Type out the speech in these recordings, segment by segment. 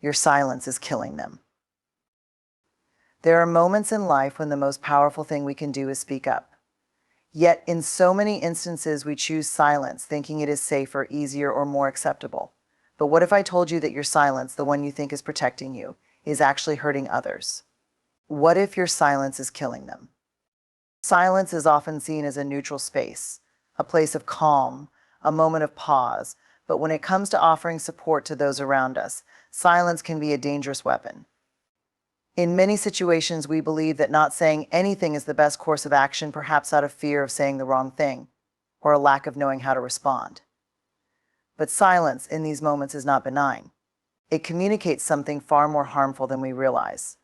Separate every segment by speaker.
Speaker 1: Your silence is killing them. There are moments in life when the most powerful thing we can do is speak up. Yet, in so many instances, we choose silence, thinking it is safer, easier, or more acceptable. But what if I told you that your silence, the one you think is protecting you, is actually hurting others? What if your silence is killing them? Silence is often seen as a neutral space, a place of calm, a moment of pause. But when it comes to offering support to those around us, silence can be a dangerous weapon. In many situations, we believe that not saying anything is the best course of action, perhaps out of fear of saying the wrong thing, or a lack of knowing how to respond. But silence in these moments is not benign. It communicates something far more harmful than we realize.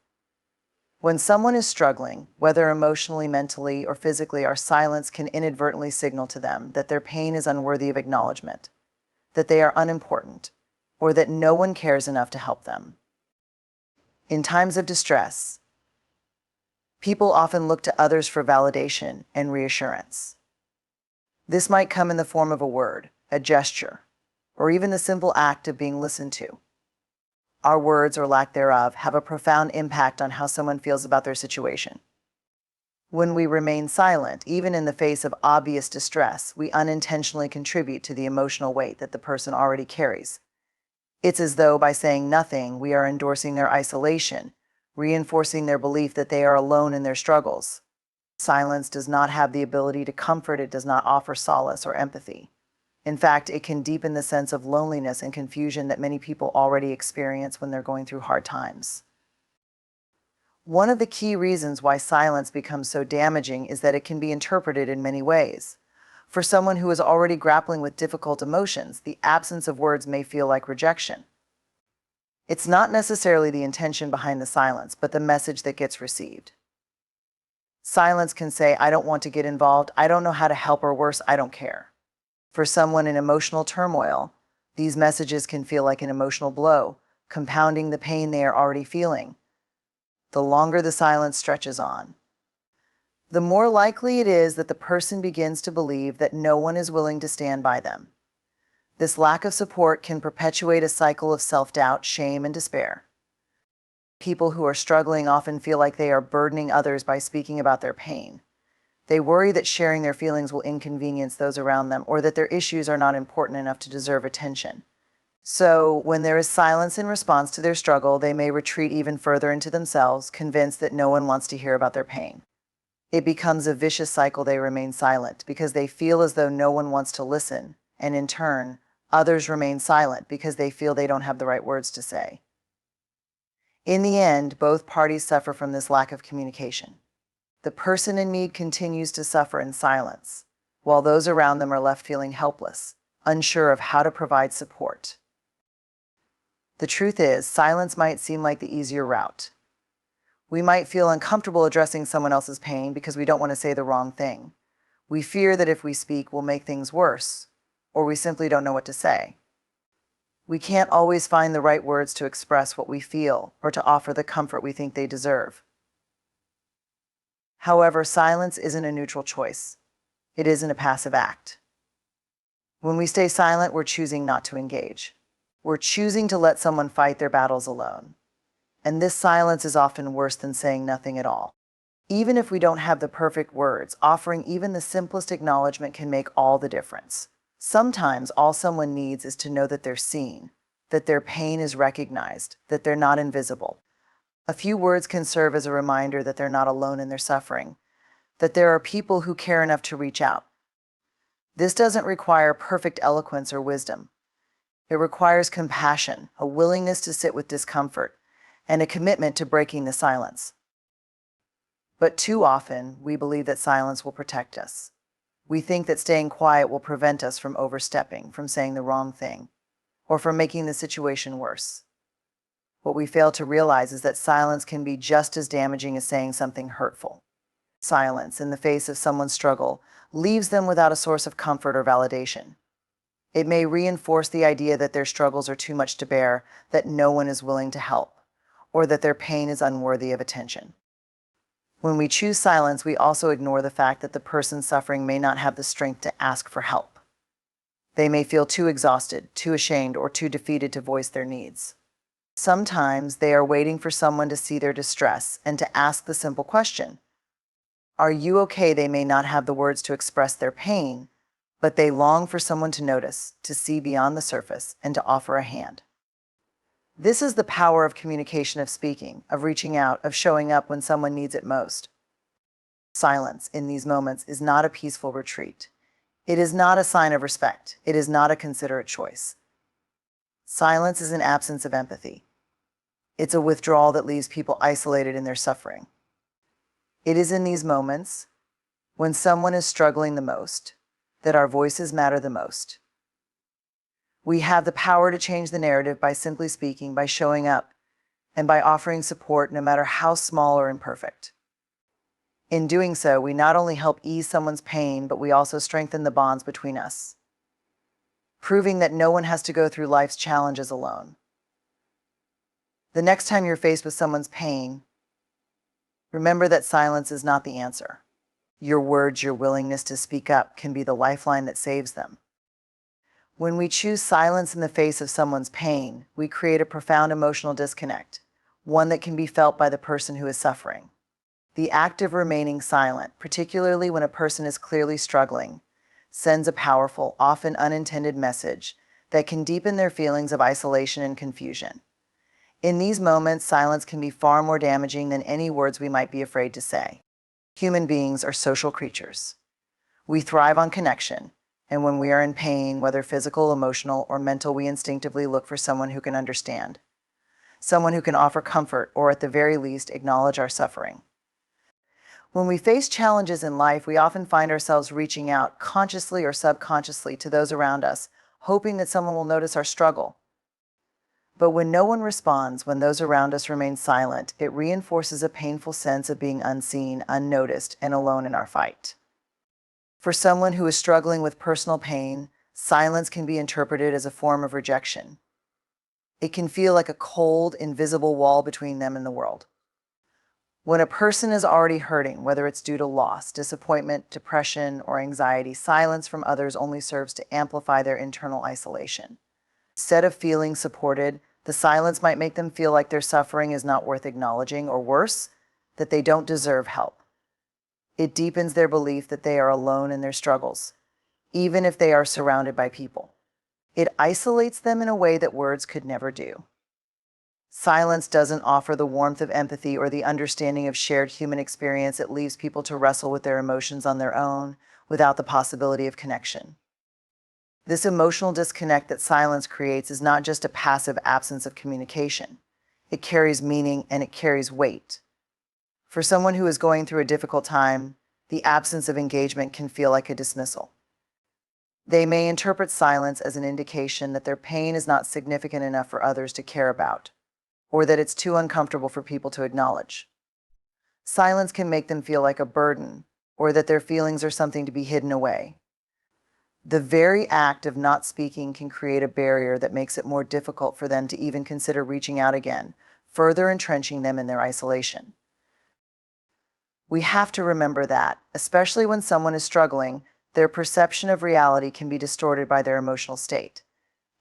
Speaker 1: When someone is struggling, whether emotionally, mentally, or physically, our silence can inadvertently signal to them that their pain is unworthy of acknowledgement, that they are unimportant, or that no one cares enough to help them. In times of distress, people often look to others for validation and reassurance. This might come in the form of a word, a gesture, or even the simple act of being listened to. Our words, or lack thereof, have a profound impact on how someone feels about their situation. When we remain silent, even in the face of obvious distress, we unintentionally contribute to the emotional weight that the person already carries. It's as though by saying nothing, we are endorsing their isolation, reinforcing their belief that they are alone in their struggles. Silence does not have the ability to comfort, it does not offer solace or empathy. In fact, it can deepen the sense of loneliness and confusion that many people already experience when they're going through hard times. One of the key reasons why silence becomes so damaging is that it can be interpreted in many ways. For someone who is already grappling with difficult emotions, the absence of words may feel like rejection. It's not necessarily the intention behind the silence, but the message that gets received. Silence can say, "I don't want to get involved, I don't know how to help, or worse, I don't care." For someone in emotional turmoil, these messages can feel like an emotional blow, compounding the pain they are already feeling. The longer the silence stretches on, the more likely it is that the person begins to believe that no one is willing to stand by them. This lack of support can perpetuate a cycle of self-doubt, shame, and despair. People who are struggling often feel like they are burdening others by speaking about their pain. They worry that sharing their feelings will inconvenience those around them, or that their issues are not important enough to deserve attention. So, when there is silence in response to their struggle, they may retreat even further into themselves, convinced that no one wants to hear about their pain. It becomes a vicious cycle. They remain silent because they feel as though no one wants to listen, and in turn, others remain silent because they feel they don't have the right words to say. In the end, both parties suffer from this lack of communication. The person in need continues to suffer in silence, while those around them are left feeling helpless, unsure of how to provide support. The truth is, silence might seem like the easier route. We might feel uncomfortable addressing someone else's pain because we don't want to say the wrong thing. We fear that if we speak, we'll make things worse, or we simply don't know what to say. We can't always find the right words to express what we feel or to offer the comfort we think they deserve. However, silence isn't a neutral choice. It isn't a passive act. When we stay silent, we're choosing not to engage. We're choosing to let someone fight their battles alone. And this silence is often worse than saying nothing at all. Even if we don't have the perfect words, offering even the simplest acknowledgement can make all the difference. Sometimes all someone needs is to know that they're seen, that their pain is recognized, that they're not invisible. A few words can serve as a reminder that they're not alone in their suffering, that there are people who care enough to reach out. This doesn't require perfect eloquence or wisdom. It requires compassion, a willingness to sit with discomfort, and a commitment to breaking the silence. But too often, we believe that silence will protect us. We think that staying quiet will prevent us from overstepping, from saying the wrong thing, or from making the situation worse. What we fail to realize is that silence can be just as damaging as saying something hurtful. Silence, in the face of someone's struggle, leaves them without a source of comfort or validation. It may reinforce the idea that their struggles are too much to bear, that no one is willing to help, or that their pain is unworthy of attention. When we choose silence, we also ignore the fact that the person suffering may not have the strength to ask for help. They may feel too exhausted, too ashamed, or too defeated to voice their needs. Sometimes they are waiting for someone to see their distress and to ask the simple question, "Are you okay?" They may not have the words to express their pain, but they long for someone to notice, to see beyond the surface, and to offer a hand. This is the power of communication, of speaking, of reaching out, of showing up when someone needs it most. Silence in these moments is not a peaceful retreat. It is not a sign of respect. It is not a considerate choice. Silence is an absence of empathy. It's a withdrawal that leaves people isolated in their suffering. It is in these moments, when someone is struggling the most, that our voices matter the most. We have the power to change the narrative by simply speaking, by showing up, and by offering support, no matter how small or imperfect. In doing so, we not only help ease someone's pain, but we also strengthen the bonds between us, proving that no one has to go through life's challenges alone. The next time you're faced with someone's pain, remember that silence is not the answer. Your words, your willingness to speak up, can be the lifeline that saves them. When we choose silence in the face of someone's pain, we create a profound emotional disconnect, one that can be felt by the person who is suffering. The act of remaining silent, particularly when a person is clearly struggling, sends a powerful, often unintended message that can deepen their feelings of isolation and confusion. In these moments, silence can be far more damaging than any words we might be afraid to say. Human beings are social creatures. We thrive on connection, and when we are in pain, whether physical, emotional, or mental, we instinctively look for someone who can understand, someone who can offer comfort, or at the very least, acknowledge our suffering. When we face challenges in life, we often find ourselves reaching out, consciously or subconsciously, to those around us, hoping that someone will notice our struggle. But when no one responds, when those around us remain silent, it reinforces a painful sense of being unseen, unnoticed, and alone in our fight. For someone who is struggling with personal pain, silence can be interpreted as a form of rejection. It can feel like a cold, invisible wall between them and the world. When a person is already hurting, whether it's due to loss, disappointment, depression, or anxiety, silence from others only serves to amplify their internal isolation. Instead of feeling supported, the silence might make them feel like their suffering is not worth acknowledging, or worse, that they don't deserve help. It deepens their belief that they are alone in their struggles, even if they are surrounded by people. It isolates them in a way that words could never do. Silence doesn't offer the warmth of empathy or the understanding of shared human experience. It leaves people to wrestle with their emotions on their own, without the possibility of connection. This emotional disconnect that silence creates is not just a passive absence of communication. It carries meaning and it carries weight. For someone who is going through a difficult time, the absence of engagement can feel like a dismissal. They may interpret silence as an indication that their pain is not significant enough for others to care about, or that it's too uncomfortable for people to acknowledge. Silence can make them feel like a burden, or that their feelings are something to be hidden away. The very act of not speaking can create a barrier that makes it more difficult for them to even consider reaching out again, further entrenching them in their isolation. We have to remember that, especially when someone is struggling, their perception of reality can be distorted by their emotional state.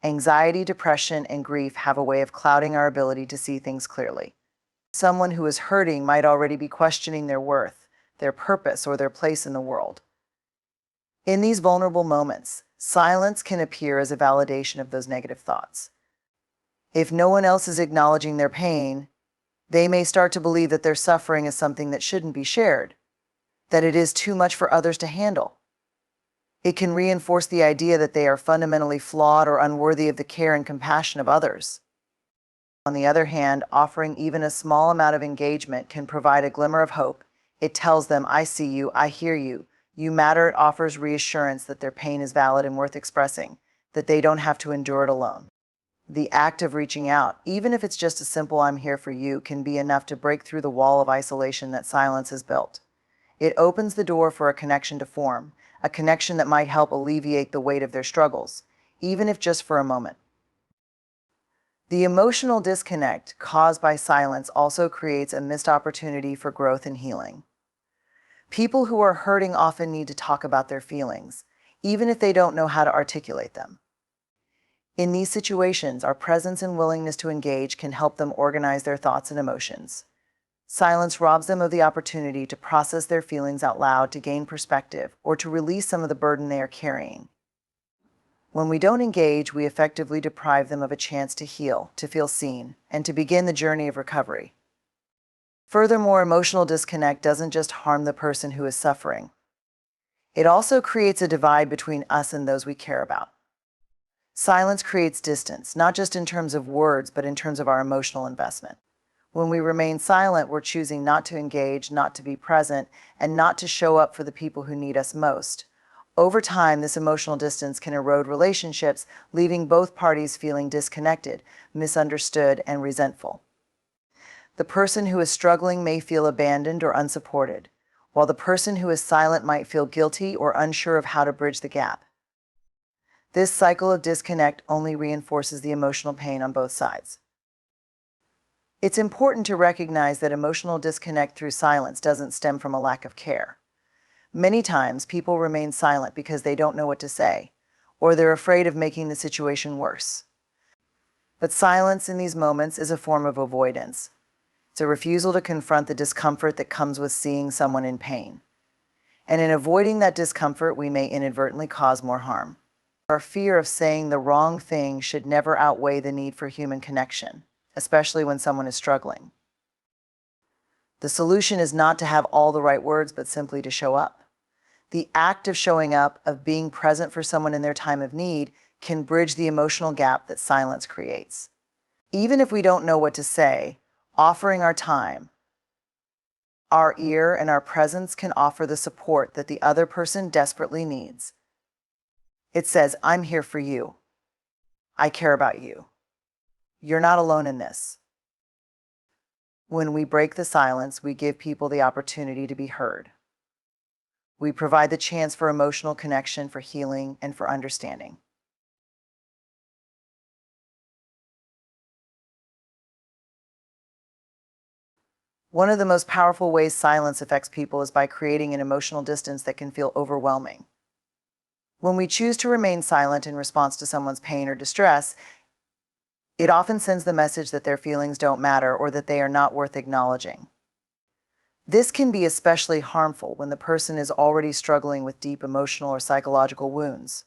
Speaker 1: Anxiety, depression, and grief have a way of clouding our ability to see things clearly. Someone who is hurting might already be questioning their worth, their purpose, or their place in the world. In these vulnerable moments, silence can appear as a validation of those negative thoughts. If no one else is acknowledging their pain, they may start to believe that their suffering is something that shouldn't be shared, that it is too much for others to handle. It can reinforce the idea that they are fundamentally flawed or unworthy of the care and compassion of others. On the other hand, offering even a small amount of engagement can provide a glimmer of hope. It tells them, "I see you, I hear you, you matter." It offers reassurance that their pain is valid and worth expressing, that they don't have to endure it alone. The act of reaching out, even if it's just a simple "I'm here for you," can be enough to break through the wall of isolation that silence has built. It opens the door for a connection to form, a connection that might help alleviate the weight of their struggles, even if just for a moment. The emotional disconnect caused by silence also creates a missed opportunity for growth and healing. People who are hurting often need to talk about their feelings, even if they don't know how to articulate them. In these situations, our presence and willingness to engage can help them organize their thoughts and emotions. Silence robs them of the opportunity to process their feelings out loud, to gain perspective, or to release some of the burden they are carrying. When we don't engage, we effectively deprive them of a chance to heal, to feel seen, and to begin the journey of recovery. Furthermore, emotional disconnect doesn't just harm the person who is suffering. It also creates a divide between us and those we care about. Silence creates distance, not just in terms of words, but in terms of our emotional investment. When we remain silent, we're choosing not to engage, not to be present, and not to show up for the people who need us most. Over time, this emotional distance can erode relationships, leaving both parties feeling disconnected, misunderstood, and resentful. The person who is struggling may feel abandoned or unsupported, while the person who is silent might feel guilty or unsure of how to bridge the gap. This cycle of disconnect only reinforces the emotional pain on both sides. It's important to recognize that emotional disconnect through silence doesn't stem from a lack of care. Many times, people remain silent because they don't know what to say, or they're afraid of making the situation worse. But silence in these moments is a form of avoidance. It's a refusal to confront the discomfort that comes with seeing someone in pain. And in avoiding that discomfort, we may inadvertently cause more harm. Our fear of saying the wrong thing should never outweigh the need for human connection, especially when someone is struggling. The solution is not to have all the right words, but simply to show up. The act of showing up, of being present for someone in their time of need, can bridge the emotional gap that silence creates. Even if we don't know what to say, offering our time, our ear, and our presence can offer the support that the other person desperately needs. It says, "I'm here for you. I care about you. You're not alone in this." When we break the silence, we give people the opportunity to be heard. We provide the chance for emotional connection, for healing, and for understanding. One of the most powerful ways silence affects people is by creating an emotional distance that can feel overwhelming. When we choose to remain silent in response to someone's pain or distress, it often sends the message that their feelings don't matter or that they are not worth acknowledging. This can be especially harmful when the person is already struggling with deep emotional or psychological wounds.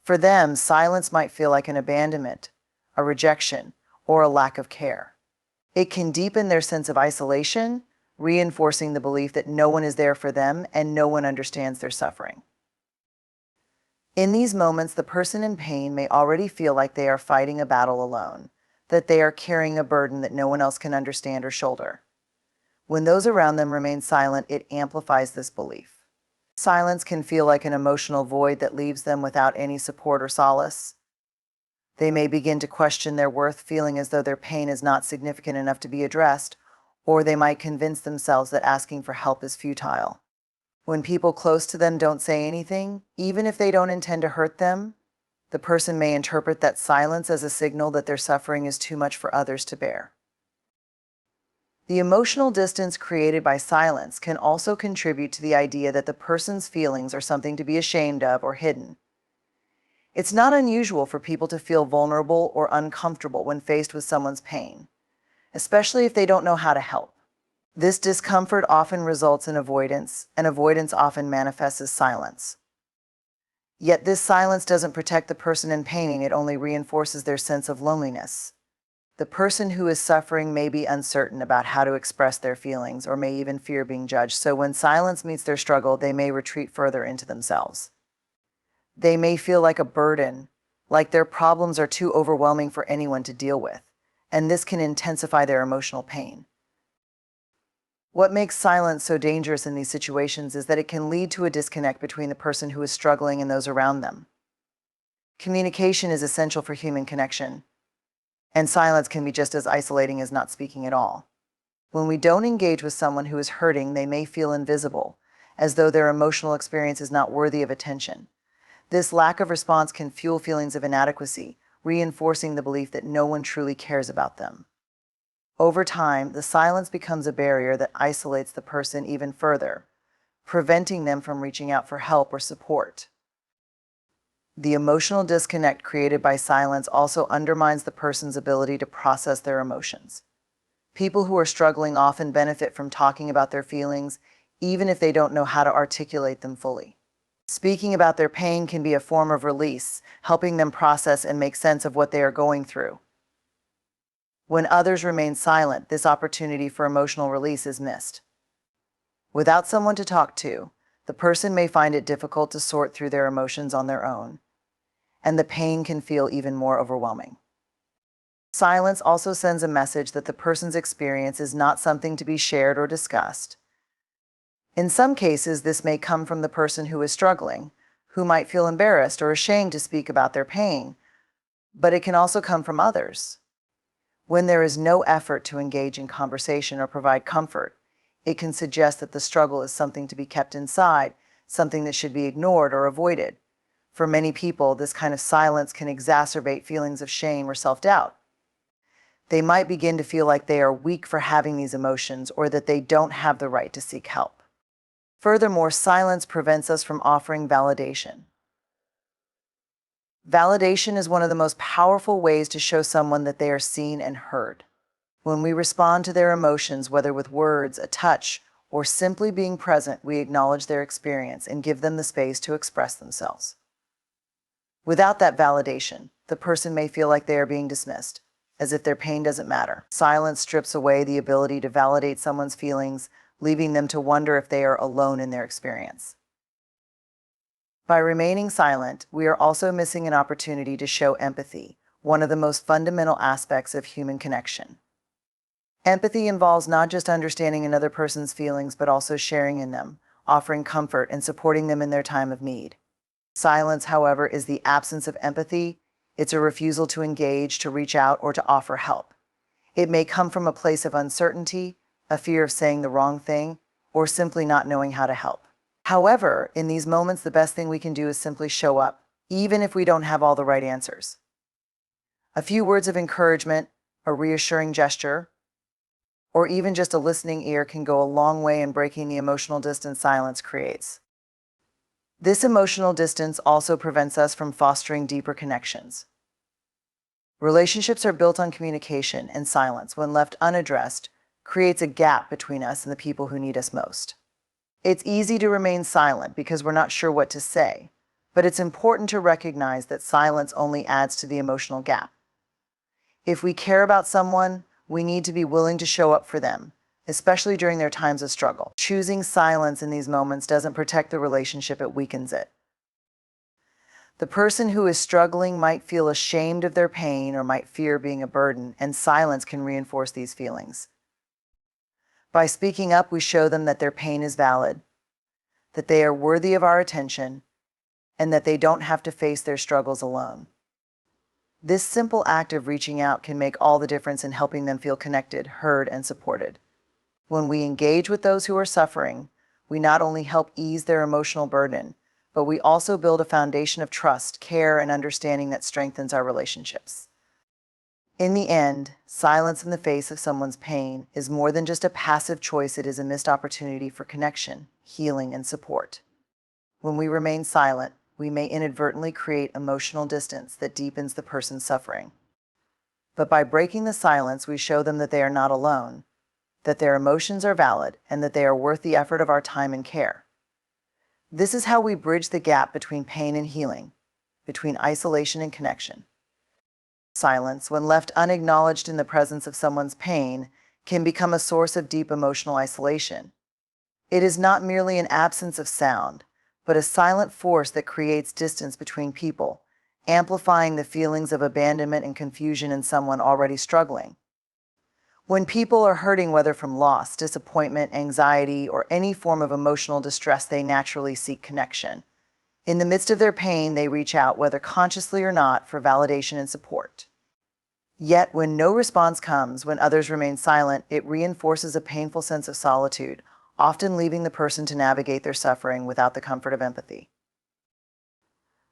Speaker 1: For them, silence might feel like an abandonment, a rejection, or a lack of care. It can deepen their sense of isolation, reinforcing the belief that no one is there for them and no one understands their suffering. In these moments, the person in pain may already feel like they are fighting a battle alone, that they are carrying a burden that no one else can understand or shoulder. When those around them remain silent, it amplifies this belief. Silence can feel like an emotional void that leaves them without any support or solace. They may begin to question their worth, feeling as though their pain is not significant enough to be addressed, or they might convince themselves that asking for help is futile. When people close to them don't say anything, even if they don't intend to hurt them, the person may interpret that silence as a signal that their suffering is too much for others to bear. The emotional distance created by silence can also contribute to the idea that the person's feelings are something to be ashamed of or hidden. It's not unusual for people to feel vulnerable or uncomfortable when faced with someone's pain, especially if they don't know how to help. This discomfort often results in avoidance, and avoidance often manifests as silence. Yet this silence doesn't protect the person in pain, it only reinforces their sense of loneliness. The person who is suffering may be uncertain about how to express their feelings or may even fear being judged, so when silence meets their struggle, they may retreat further into themselves. They may feel like a burden, like their problems are too overwhelming for anyone to deal with, and this can intensify their emotional pain. What makes silence so dangerous in these situations is that it can lead to a disconnect between the person who is struggling and those around them. Communication is essential for human connection, and silence can be just as isolating as not speaking at all. When we don't engage with someone who is hurting, they may feel invisible, as though their emotional experience is not worthy of attention. This lack of response can fuel feelings of inadequacy, reinforcing the belief that no one truly cares about them. Over time, the silence becomes a barrier that isolates the person even further, preventing them from reaching out for help or support. The emotional disconnect created by silence also undermines the person's ability to process their emotions. People who are struggling often benefit from talking about their feelings, even if they don't know how to articulate them fully. Speaking about their pain can be a form of release, helping them process and make sense of what they are going through. When others remain silent, this opportunity for emotional release is missed. Without someone to talk to, the person may find it difficult to sort through their emotions on their own, and the pain can feel even more overwhelming. Silence also sends a message that the person's experience is not something to be shared or discussed. In some cases, this may come from the person who is struggling, who might feel embarrassed or ashamed to speak about their pain, but it can also come from others. When there is no effort to engage in conversation or provide comfort, it can suggest that the struggle is something to be kept inside, something that should be ignored or avoided. For many people, this kind of silence can exacerbate feelings of shame or self-doubt. They might begin to feel like they are weak for having these emotions or that they don't have the right to seek help. Furthermore, silence prevents us from offering validation. Validation is one of the most powerful ways to show someone that they are seen and heard. When we respond to their emotions, whether with words, a touch, or simply being present, we acknowledge their experience and give them the space to express themselves. Without that validation, the person may feel like they are being dismissed, as if their pain doesn't matter. Silence strips away the ability to validate someone's feelings, leaving them to wonder if they are alone in their experience. By remaining silent, we are also missing an opportunity to show empathy, one of the most fundamental aspects of human connection. Empathy involves not just understanding another person's feelings, but also sharing in them, offering comfort, and supporting them in their time of need. Silence, however, is the absence of empathy. It's a refusal to engage, to reach out, or to offer help. It may come from a place of uncertainty, a fear of saying the wrong thing, or simply not knowing how to help. However, in these moments, the best thing we can do is simply show up, even if we don't have all the right answers. A few words of encouragement, a reassuring gesture, or even just a listening ear can go a long way in breaking the emotional distance silence creates. This emotional distance also prevents us from fostering deeper connections. Relationships are built on communication, and silence, when left unaddressed, creates a gap between us and the people who need us most. It's easy to remain silent because we're not sure what to say, but it's important to recognize that silence only adds to the emotional gap. If we care about someone, we need to be willing to show up for them, especially during their times of struggle. Choosing silence in these moments doesn't protect the relationship, it weakens it. The person who is struggling might feel ashamed of their pain or might fear being a burden, and silence can reinforce these feelings. By speaking up, we show them that their pain is valid, that they are worthy of our attention, and that they don't have to face their struggles alone. This simple act of reaching out can make all the difference in helping them feel connected, heard, and supported. When we engage with those who are suffering, we not only help ease their emotional burden, but we also build a foundation of trust, care, and understanding that strengthens our relationships. In the end, silence in the face of someone's pain is more than just a passive choice, it is a missed opportunity for connection, healing, and support. When we remain silent, we may inadvertently create emotional distance that deepens the person's suffering. But by breaking the silence, we show them that they are not alone, that their emotions are valid, and that they are worth the effort of our time and care. This is how we bridge the gap between pain and healing, between isolation and connection. Silence, when left unacknowledged in the presence of someone's pain, can become a source of deep emotional isolation. It is not merely an absence of sound, but a silent force that creates distance between people, amplifying the feelings of abandonment and confusion in someone already struggling. When people are hurting, whether from loss, disappointment, anxiety, or any form of emotional distress, they naturally seek connection. In the midst of their pain, they reach out, whether consciously or not, for validation and support. Yet, when no response comes, when others remain silent, it reinforces a painful sense of solitude, often leaving the person to navigate their suffering without the comfort of empathy.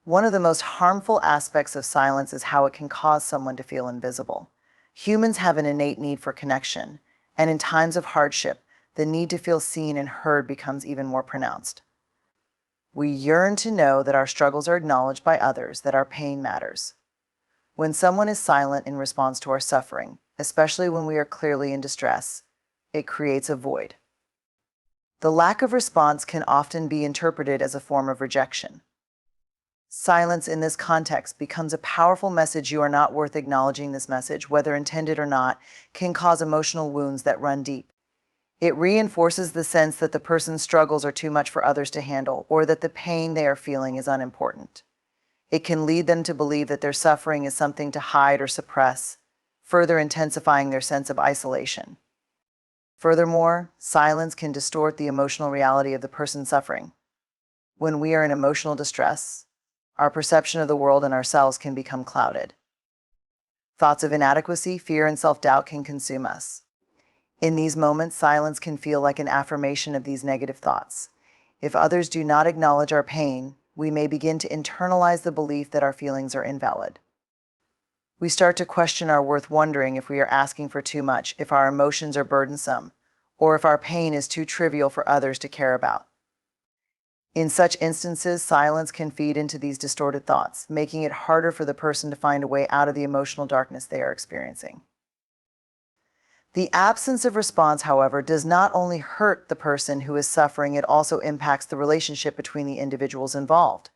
Speaker 1: One of the most harmful aspects of silence is how it can cause someone to feel invisible. Humans have an innate need for connection, and in times of hardship, the need to feel seen and heard becomes even more pronounced. We yearn to know that our struggles are acknowledged by others, that our pain matters. When someone is silent in response to our suffering, especially when we are clearly in distress, it creates a void. The lack of response can often be interpreted as a form of rejection. Silence in this context becomes a powerful message. You are not worth acknowledging. This message, whether intended or not, can cause emotional wounds that run deep. It reinforces the sense that the person's struggles are too much for others to handle, or that the pain they are feeling is unimportant. It can lead them to believe that their suffering is something to hide or suppress, further intensifying their sense of isolation. Furthermore, silence can distort the emotional reality of the person suffering. When we are in emotional distress, our perception of the world and ourselves can become clouded. Thoughts of inadequacy, fear, and self-doubt can consume us. In these moments, silence can feel like an affirmation of these negative thoughts. If others do not acknowledge our pain, we may begin to internalize the belief that our feelings are invalid. We start to question our worth, wondering if we are asking for too much, if our emotions are burdensome, or if our pain is too trivial for others to care about. In such instances, silence can feed into these distorted thoughts, making it harder for the person to find a way out of the emotional darkness they are experiencing. The absence of response, however, does not only hurt the person who is suffering, it also impacts the relationship between the individuals involved.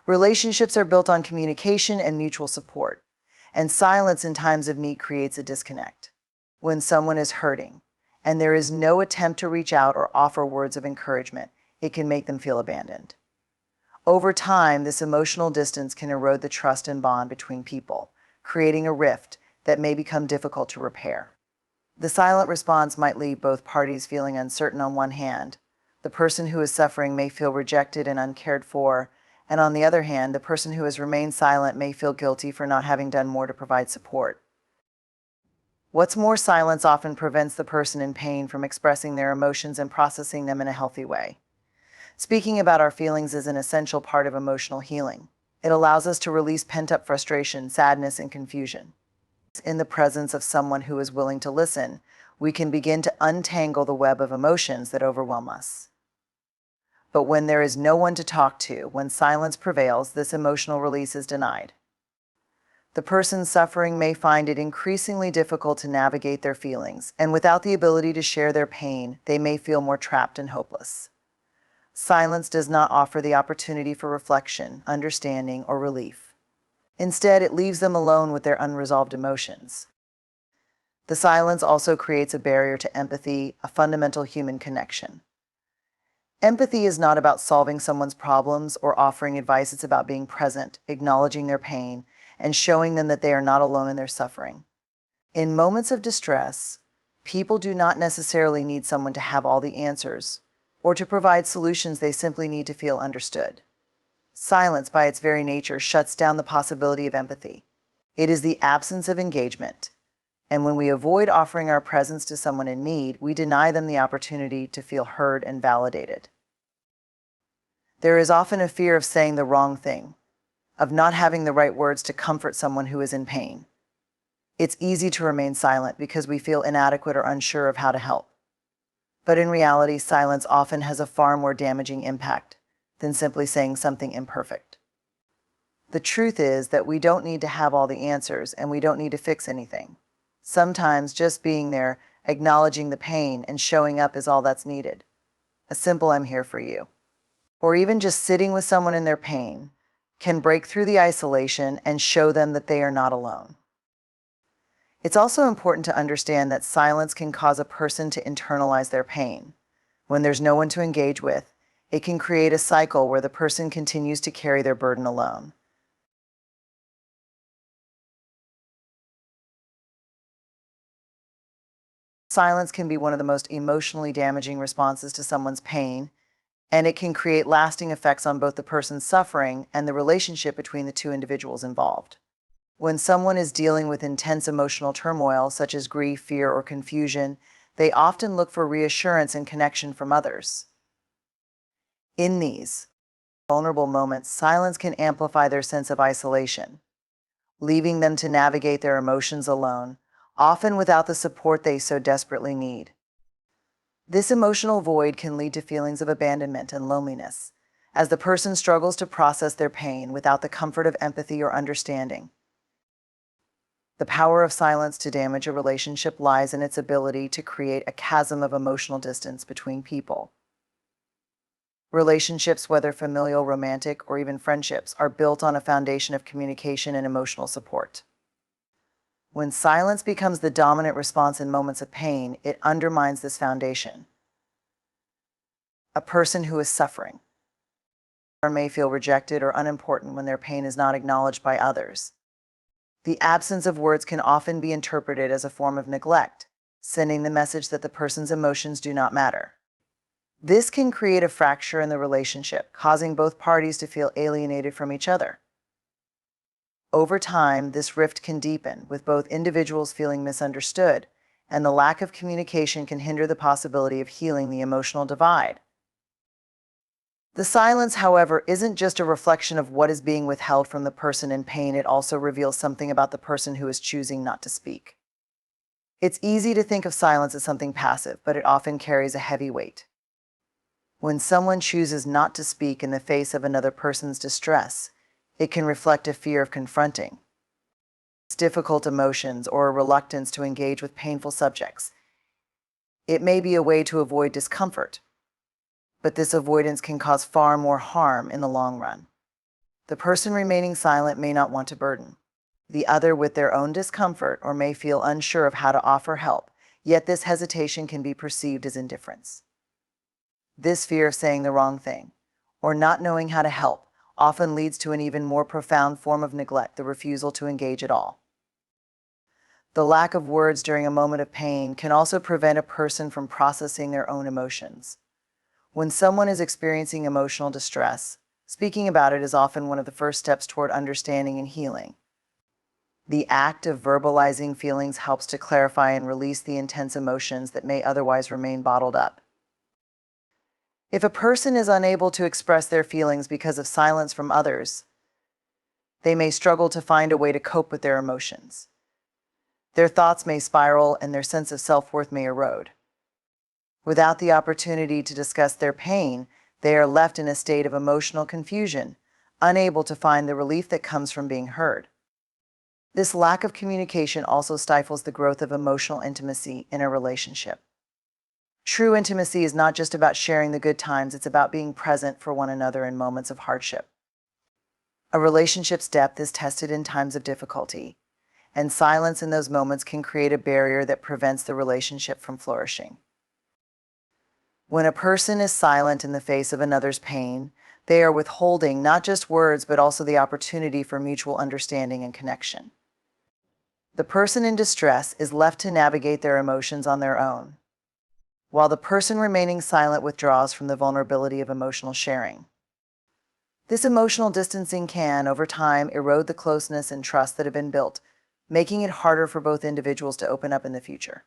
Speaker 1: Relationships are built on communication and mutual support, and silence in times of need creates a disconnect. When someone is hurting, and there is no attempt to reach out or offer words of encouragement, it can make them feel abandoned. Over time, this emotional distance can erode the trust and bond between people, creating a rift that may become difficult to repair. The silent response might leave both parties feeling uncertain. On one hand, the person who is suffering may feel rejected and uncared for, and on the other hand, the person who has remained silent may feel guilty for not having done more to provide support. What's more, silence often prevents the person in pain from expressing their emotions and processing them in a healthy way. Speaking about our feelings is an essential part of emotional healing. It allows us to release pent-up frustration, sadness, and confusion. In the presence of someone who is willing to listen, we can begin to untangle the web of emotions that overwhelm us. But when there is no one to talk to, when silence prevails, this emotional release is denied. The person suffering may find it increasingly difficult to navigate their feelings, and without the ability to share their pain, they may feel more trapped and hopeless. Silence does not offer the opportunity for reflection, understanding, or relief. Instead, it leaves them alone with their unresolved emotions. The silence also creates a barrier to empathy, a fundamental human connection. Empathy is not about solving someone's problems or offering advice. It's about being present, acknowledging their pain, and showing them that they are not alone in their suffering. In moments of distress, people do not necessarily need someone to have all the answers or to provide solutions. They simply need to feel understood. Silence, by its very nature, shuts down the possibility of empathy. It is the absence of engagement. And when we avoid offering our presence to someone in need, we deny them the opportunity to feel heard and validated. There is often a fear of saying the wrong thing, of not having the right words to comfort someone who is in pain. It's easy to remain silent because we feel inadequate or unsure of how to help. But in reality, silence often has a far more damaging impact than simply saying something imperfect. The truth is that we don't need to have all the answers, and we don't need to fix anything. Sometimes just being there, acknowledging the pain, and showing up is all that's needed. A simple "I'm here for you," or even just sitting with someone in their pain, can break through the isolation and show them that they are not alone. It's also important to understand that silence can cause a person to internalize their pain. When there's no one to engage with, it can create a cycle where the person continues to carry their burden alone. Silence can be one of the most emotionally damaging responses to someone's pain, and it can create lasting effects on both the person's suffering and the relationship between the two individuals involved. When someone is dealing with intense emotional turmoil, such as grief, fear, or confusion, they often look for reassurance and connection from others. In these vulnerable moments, silence can amplify their sense of isolation, leaving them to navigate their emotions alone, often without the support they so desperately need. This emotional void can lead to feelings of abandonment and loneliness, as the person struggles to process their pain without the comfort of empathy or understanding. The power of silence to damage a relationship lies in its ability to create a chasm of emotional distance between people. Relationships, whether familial, romantic, or even friendships, are built on a foundation of communication and emotional support. When silence becomes the dominant response in moments of pain, it undermines this foundation. A person who is suffering or may feel rejected or unimportant when their pain is not acknowledged by others. The absence of words can often be interpreted as a form of neglect, sending the message that the person's emotions do not matter. This can create a fracture in the relationship, causing both parties to feel alienated from each other. Over time, this rift can deepen, with both individuals feeling misunderstood, and the lack of communication can hinder the possibility of healing the emotional divide. The silence, however, isn't just a reflection of what is being withheld from the person in pain, it also reveals something about the person who is choosing not to speak. It's easy to think of silence as something passive, but it often carries a heavy weight. When someone chooses not to speak in the face of another person's distress, it can reflect a fear of confronting difficult emotions or a reluctance to engage with painful subjects. It may be a way to avoid discomfort, but this avoidance can cause far more harm in the long run. The person remaining silent may not want to burden the other with their own discomfort or may feel unsure of how to offer help, yet this hesitation can be perceived as indifference. This fear of saying the wrong thing or not knowing how to help often leads to an even more profound form of neglect, the refusal to engage at all. The lack of words during a moment of pain can also prevent a person from processing their own emotions. When someone is experiencing emotional distress, speaking about it is often one of the first steps toward understanding and healing. The act of verbalizing feelings helps to clarify and release the intense emotions that may otherwise remain bottled up. If a person is unable to express their feelings because of silence from others, they may struggle to find a way to cope with their emotions. Their thoughts may spiral and their sense of self-worth may erode. Without the opportunity to discuss their pain, they are left in a state of emotional confusion, unable to find the relief that comes from being heard. This lack of communication also stifles the growth of emotional intimacy in a relationship. True intimacy is not just about sharing the good times, it's about being present for one another in moments of hardship. A relationship's depth is tested in times of difficulty, and silence in those moments can create a barrier that prevents the relationship from flourishing. When a person is silent in the face of another's pain, they are withholding not just words but also the opportunity for mutual understanding and connection. The person in distress is left to navigate their emotions on their own, while the person remaining silent withdraws from the vulnerability of emotional sharing. This emotional distancing can, over time, erode the closeness and trust that have been built, making it harder for both individuals to open up in the future.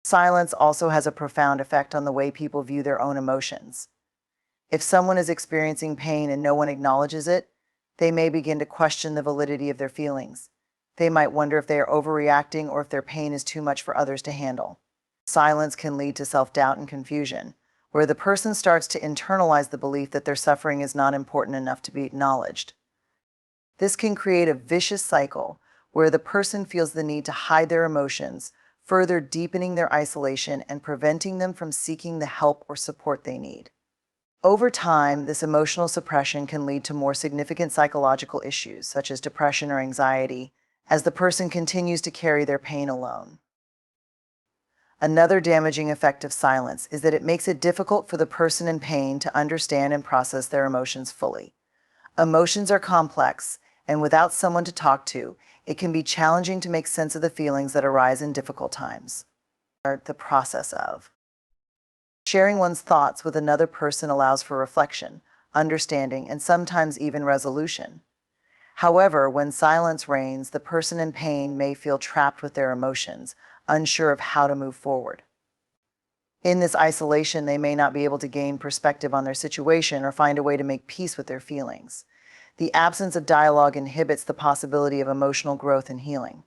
Speaker 1: Silence also has a profound effect on the way people view their own emotions. If someone is experiencing pain and no one acknowledges it, they may begin to question the validity of their feelings. They might wonder if they are overreacting or if their pain is too much for others to handle. Silence can lead to self-doubt and confusion, where the person starts to internalize the belief that their suffering is not important enough to be acknowledged. This can create a vicious cycle where the person feels the need to hide their emotions, further deepening their isolation and preventing them from seeking the help or support they need. Over time, this emotional suppression can lead to more significant psychological issues, such as depression or anxiety, as the person continues to carry their pain alone. Another damaging effect of silence is that it makes it difficult for the person in pain to understand and process their emotions fully. Emotions are complex, and without someone to talk to, it can be challenging to make sense of the feelings that arise in difficult times. The process of sharing one's thoughts with another person allows for reflection, understanding, and sometimes even resolution. However, when silence reigns, the person in pain may feel trapped with their emotions, unsure of how to move forward. In this isolation, they may not be able to gain perspective on their situation or find a way to make peace with their feelings. The absence of dialogue inhibits the possibility of emotional growth and healing.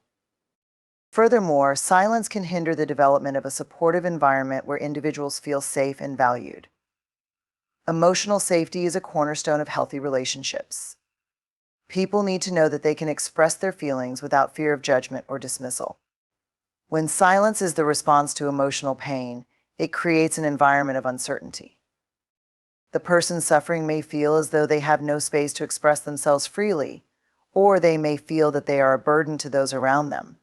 Speaker 1: Furthermore, silence can hinder the development of a supportive environment where individuals feel safe and valued. Emotional safety is a cornerstone of healthy relationships. People need to know that they can express their feelings without fear of judgment or dismissal. When silence is the response to emotional pain, it creates an environment of uncertainty. The person suffering may feel as though they have no space to express themselves freely, or they may feel that they are a burden to those around them.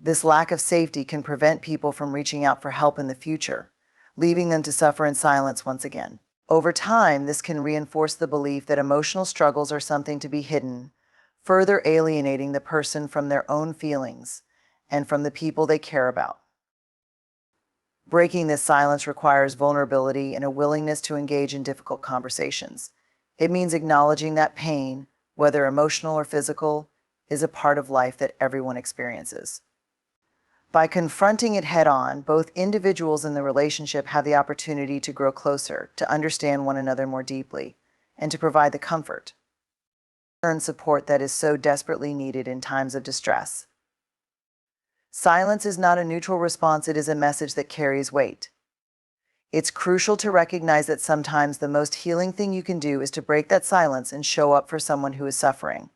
Speaker 1: This lack of safety can prevent people from reaching out for help in the future, leaving them to suffer in silence once again. Over time, this can reinforce the belief that emotional struggles are something to be hidden, further alienating the person from their own feelings and from the people they care about. Breaking this silence requires vulnerability and a willingness to engage in difficult conversations. It means acknowledging that pain, whether emotional or physical, is a part of life that everyone experiences. By confronting it head-on, both individuals in the relationship have the opportunity to grow closer, to understand one another more deeply, and to provide the comfort and support that is so desperately needed in times of distress. Silence is not a neutral response, it is a message that carries weight. It's crucial to recognize that sometimes the most healing thing you can do is to break that silence and show up for someone who is suffering.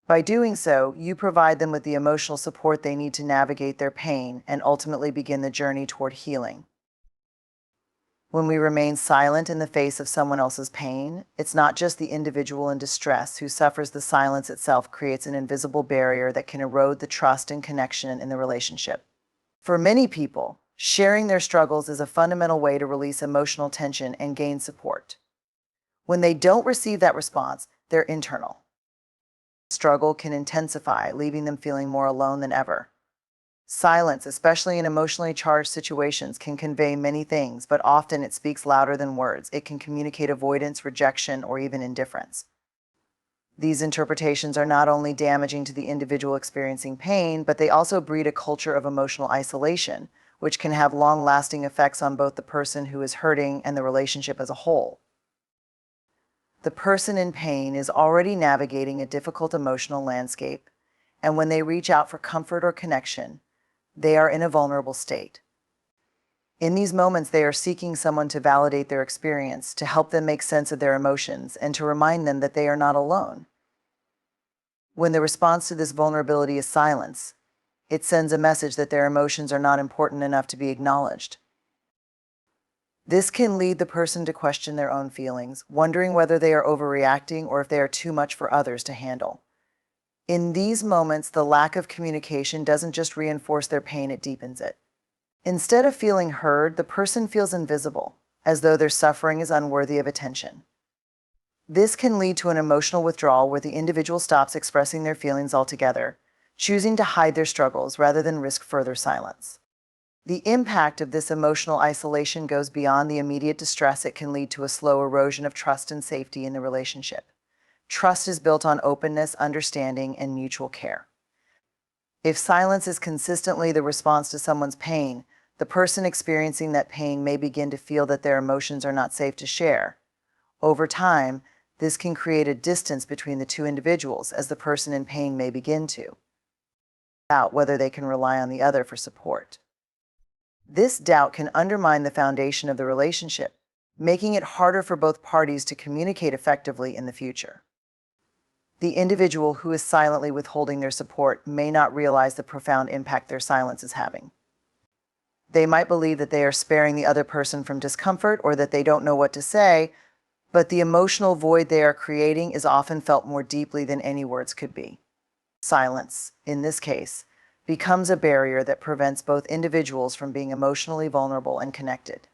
Speaker 1: By doing so, you provide them with the emotional support they need to navigate their pain and ultimately begin the journey toward healing. When we remain silent in the face of someone else's pain, it's not just the individual in distress who suffers. The silence itself creates an invisible barrier that can erode the trust and connection in the relationship. For many people, sharing their struggles is a fundamental way to release emotional tension and gain support. When they don't receive that response, their internal struggle can intensify, leaving them feeling more alone than ever. Silence, especially in emotionally charged situations, can convey many things, but often it speaks louder than words. It can communicate avoidance, rejection, or even indifference. These interpretations are not only damaging to the individual experiencing pain, but they also breed a culture of emotional isolation, which can have long-lasting effects on both the person who is hurting and the relationship as a whole. The person in pain is already navigating a difficult emotional landscape, and when they reach out for comfort or connection, they are in a vulnerable state. In these moments, they are seeking someone to validate their experience, to help them make sense of their emotions, and to remind them that they are not alone. When the response to this vulnerability is silence, it sends a message that their emotions are not important enough to be acknowledged. This can lead the person to question their own feelings, wondering whether they are overreacting or if they are too much for others to handle. In these moments, the lack of communication doesn't just reinforce their pain, it deepens it. Instead of feeling heard, the person feels invisible, as though their suffering is unworthy of attention. This can lead to an emotional withdrawal where the individual stops expressing their feelings altogether, choosing to hide their struggles rather than risk further silence. The impact of this emotional isolation goes beyond the immediate distress. It can lead to a slow erosion of trust and safety in the relationship. Trust is built on openness, understanding, and mutual care. If silence is consistently the response to someone's pain, the person experiencing that pain may begin to feel that their emotions are not safe to share. Over time, this can create a distance between the two individuals, as the person in pain may begin to doubt whether they can rely on the other for support. This doubt can undermine the foundation of the relationship, making it harder for both parties to communicate effectively in the future. The individual who is silently withholding their support may not realize the profound impact their silence is having. They might believe that they are sparing the other person from discomfort or that they don't know what to say, but the emotional void they are creating is often felt more deeply than any words could be. Silence, in this case, becomes a barrier that prevents both individuals from being emotionally vulnerable and connected.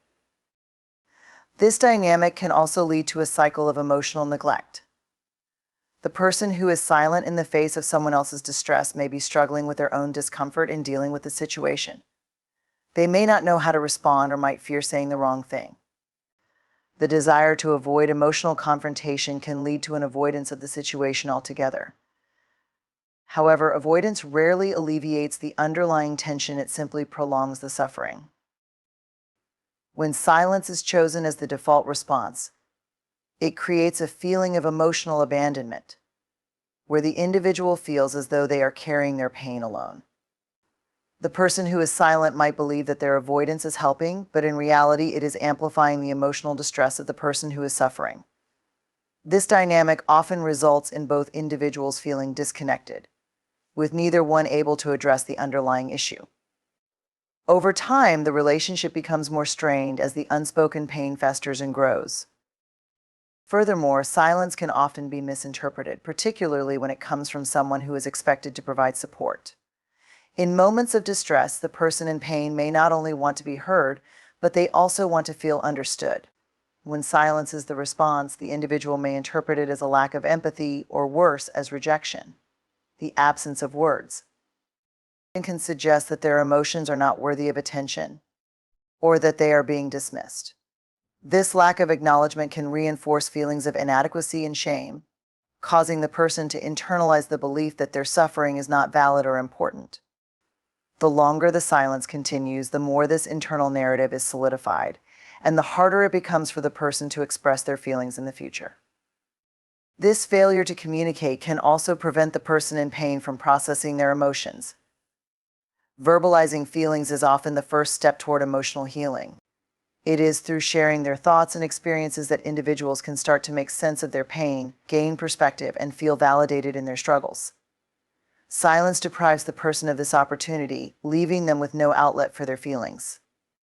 Speaker 1: This dynamic can also lead to a cycle of emotional neglect. The person who is silent in the face of someone else's distress may be struggling with their own discomfort in dealing with the situation. They may not know how to respond or might fear saying the wrong thing. The desire to avoid emotional confrontation can lead to an avoidance of the situation altogether. However, avoidance rarely alleviates the underlying tension, it simply prolongs the suffering. When silence is chosen as the default response, it creates a feeling of emotional abandonment, where the individual feels as though they are carrying their pain alone. The person who is silent might believe that their avoidance is helping, but in reality, it is amplifying the emotional distress of the person who is suffering. This dynamic often results in both individuals feeling disconnected, with neither one able to address the underlying issue. Over time, the relationship becomes more strained as the unspoken pain festers and grows. Furthermore, silence can often be misinterpreted, particularly when it comes from someone who is expected to provide support. In moments of distress, the person in pain may not only want to be heard, but they also want to feel understood. When silence is the response, the individual may interpret it as a lack of empathy, or worse, as rejection, the absence of words. It can suggest that their emotions are not worthy of attention, or that they are being dismissed. This lack of acknowledgement can reinforce feelings of inadequacy and shame, causing the person to internalize the belief that their suffering is not valid or important. The longer the silence continues, the more this internal narrative is solidified, and the harder it becomes for the person to express their feelings in the future. This failure to communicate can also prevent the person in pain from processing their emotions. Verbalizing feelings is often the first step toward emotional healing. It is through sharing their thoughts and experiences that individuals can start to make sense of their pain, gain perspective, and feel validated in their struggles. Silence deprives the person of this opportunity, leaving them with no outlet for their feelings.